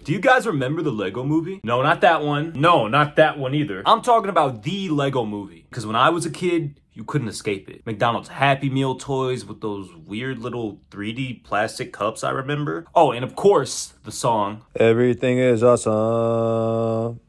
Do you guys remember the Lego movie? No, not that one. No, not that one either. I'm talking about the Lego movie. Because when I was a kid, you couldn't escape it. McDonald's Happy Meal toys with those weird little 3D plastic cups, I remember. Oh, and of course, the song. Everything is awesome.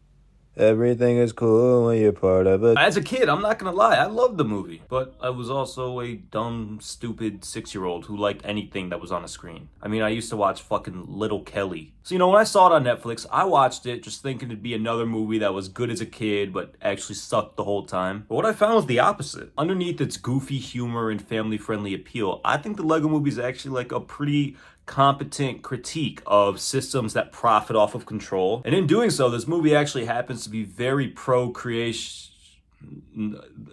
Everything is cool when you're part of it. As a kid, I'm not gonna lie, I loved the movie. But I was also a dumb, stupid 6-year-old who liked anything that was on a screen. I mean, I used to watch fucking Little Kelly. So, when I saw it on Netflix, I watched it just thinking it'd be another movie that was good as a kid, but actually sucked the whole time. But what I found was the opposite. Underneath its goofy humor and family-friendly appeal, I think the Lego movie is actually like a pretty competent critique of systems that profit off of control. And in doing so, this movie actually happens to be very pro-creation.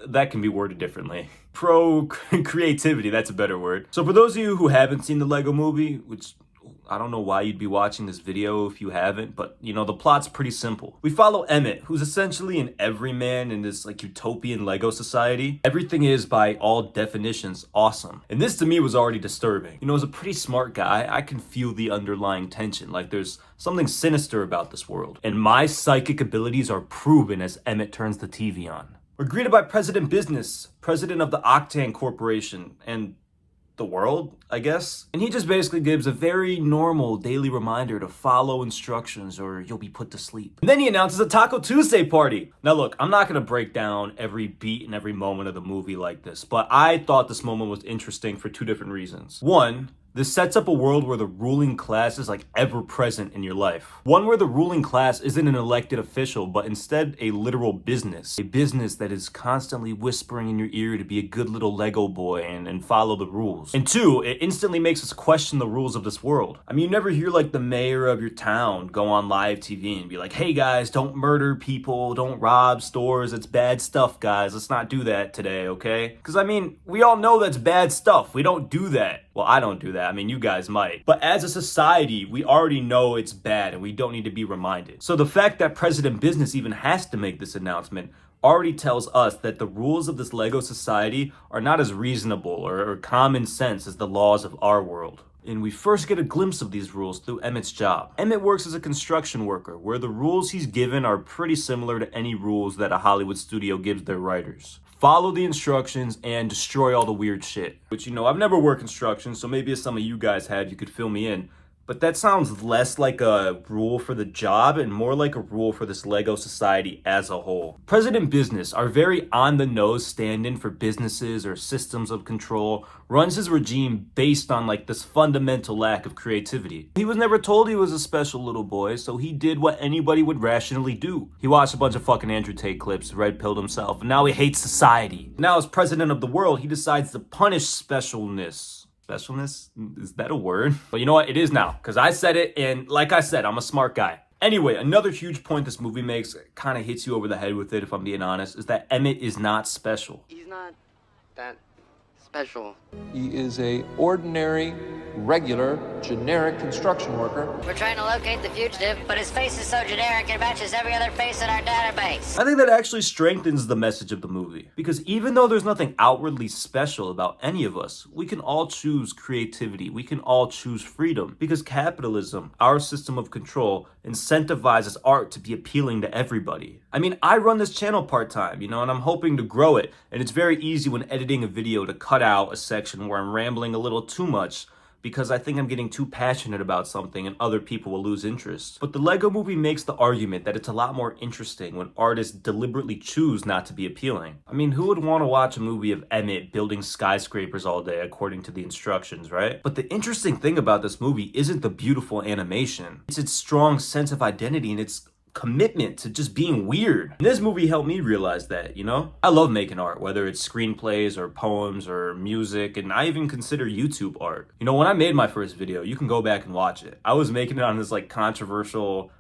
That can be worded differently. Pro-creativity, that's a better word. So for those of you who haven't seen the Lego movie, which I don't know why you'd be watching this video if you haven't, but the plot's pretty simple. We follow Emmett, who's essentially an everyman in this like utopian Lego society. Everything is, by all definitions, awesome. And this to me was already disturbing. As a pretty smart guy, I can feel the underlying tension, like there's something sinister about this world. And my psychic abilities are proven as Emmett turns the TV on. We're greeted by President Business, president of the Octane Corporation, and the world, I guess. And he just basically gives a very normal daily reminder to follow instructions or you'll be put to sleep. And then he announces a Taco Tuesday party. Now look, I'm not gonna break down every beat and every moment of the movie like this, but I thought this moment was interesting for two different reasons. One, this sets up a world where the ruling class is like ever present in your life. One where the ruling class isn't an elected official, but instead a literal business. A business that is constantly whispering in your ear to be a good little Lego boy and follow the rules. And two, it instantly makes us question the rules of this world. I mean, you never hear like the mayor of your town go on live TV and be like, hey guys, don't murder people, don't rob stores, it's bad stuff guys, let's not do that today, okay? Because I mean, we all know that's bad stuff, we don't do that. Well, I don't do that. I mean, you guys might. But as a society, we already know it's bad and we don't need to be reminded. So the fact that President Business even has to make this announcement already tells us that the rules of this Lego society are not as reasonable or common sense as the laws of our world. And we first get a glimpse of these rules through Emmett's job. Emmett works as a construction worker, where the rules he's given are pretty similar to any rules that a Hollywood studio gives their writers. Follow the instructions and destroy all the weird shit. Which, I've never worked construction, so maybe if some of you guys have, you could fill me in. But that sounds less like a rule for the job and more like a rule for this Lego society as a whole. President Business, our very on-the-nose stand-in for businesses or systems of control, runs his regime based on like this fundamental lack of creativity. He was never told he was a special little boy, so he did what anybody would rationally do. He watched a bunch of fucking Andrew Tate clips, red-pilled himself, and now he hates society. Now as president of the world, he decides to punish specialness. Specialness? Is that a word? But you know what? It is now, because I said it, and like I said, I'm a smart guy. Anyway, another huge point this movie makes, kind of hits you over the head with it if I'm being honest, is that Emmett is not special. He's not that special. He is a ordinary, regular, generic construction worker. We're trying to locate the fugitive, but his face is so generic it matches every other face in our database. I think that actually strengthens the message of the movie. Because even though there's nothing outwardly special about any of us, we can all choose creativity. We can all choose freedom. Because capitalism, our system of control, incentivizes art to be appealing to everybody. I mean, I run this channel part-time, and I'm hoping to grow it. And it's very easy when editing a video to cut out a section where I'm rambling a little too much because I think I'm getting too passionate about something and other people will lose interest. But the Lego movie makes the argument that it's a lot more interesting when artists deliberately choose not to be appealing. I mean, who would want to watch a movie of Emmett building skyscrapers all day according to the instructions, right? But the interesting thing about this movie isn't the beautiful animation. It's its strong sense of identity and its commitment to just being weird. And this movie helped me realize that, I love making art, whether it's screenplays or poems or music, and I even consider YouTube art. When I made my first video, you can go back and watch it. I was making it on this like controversial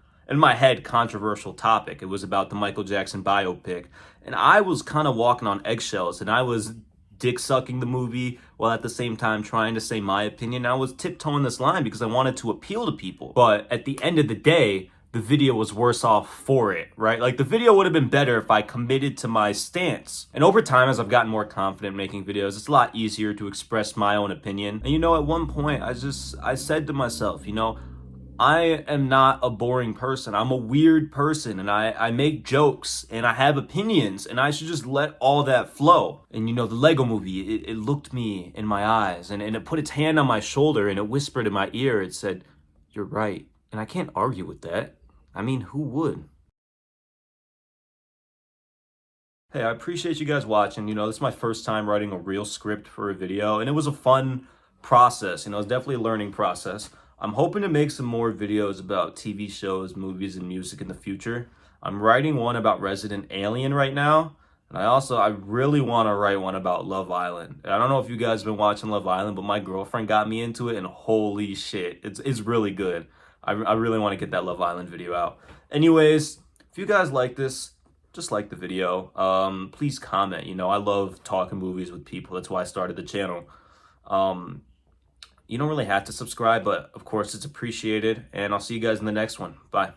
topic. It was about the Michael Jackson biopic, and I was kind of walking on eggshells, and I was dick sucking the movie while at the same time trying to say my opinion. I was tiptoeing this line because I wanted to appeal to people. But at the end of the day, the video was worse off for it, right? Like the video would have been better if I committed to my stance. And over time, as I've gotten more confident making videos, it's a lot easier to express my own opinion. And at one point I said to myself, I am not a boring person. I'm a weird person, and I make jokes and I have opinions, and I should just let all that flow. And the Lego movie, it looked me in my eyes, and it put its hand on my shoulder, and it whispered in my ear. It said, "You're right." And I can't argue with that. I mean, who would? Hey, I appreciate you guys watching. This is my first time writing a real script for a video, and it was a fun process. It's definitely a learning process. I'm hoping to make some more videos about TV shows, movies, and music in the future. I'm writing one about Resident Alien right now, and I really want to write one about Love Island. I don't know if you guys have been watching Love Island, but my girlfriend got me into it, and holy shit, it's really good. I really want to get that Love Island video out. Anyways, if you guys like this, just like the video. Please comment. I love talking movies with people. That's why I started the channel. You don't really have to subscribe, but of course it's appreciated. And I'll see you guys in the next one. Bye.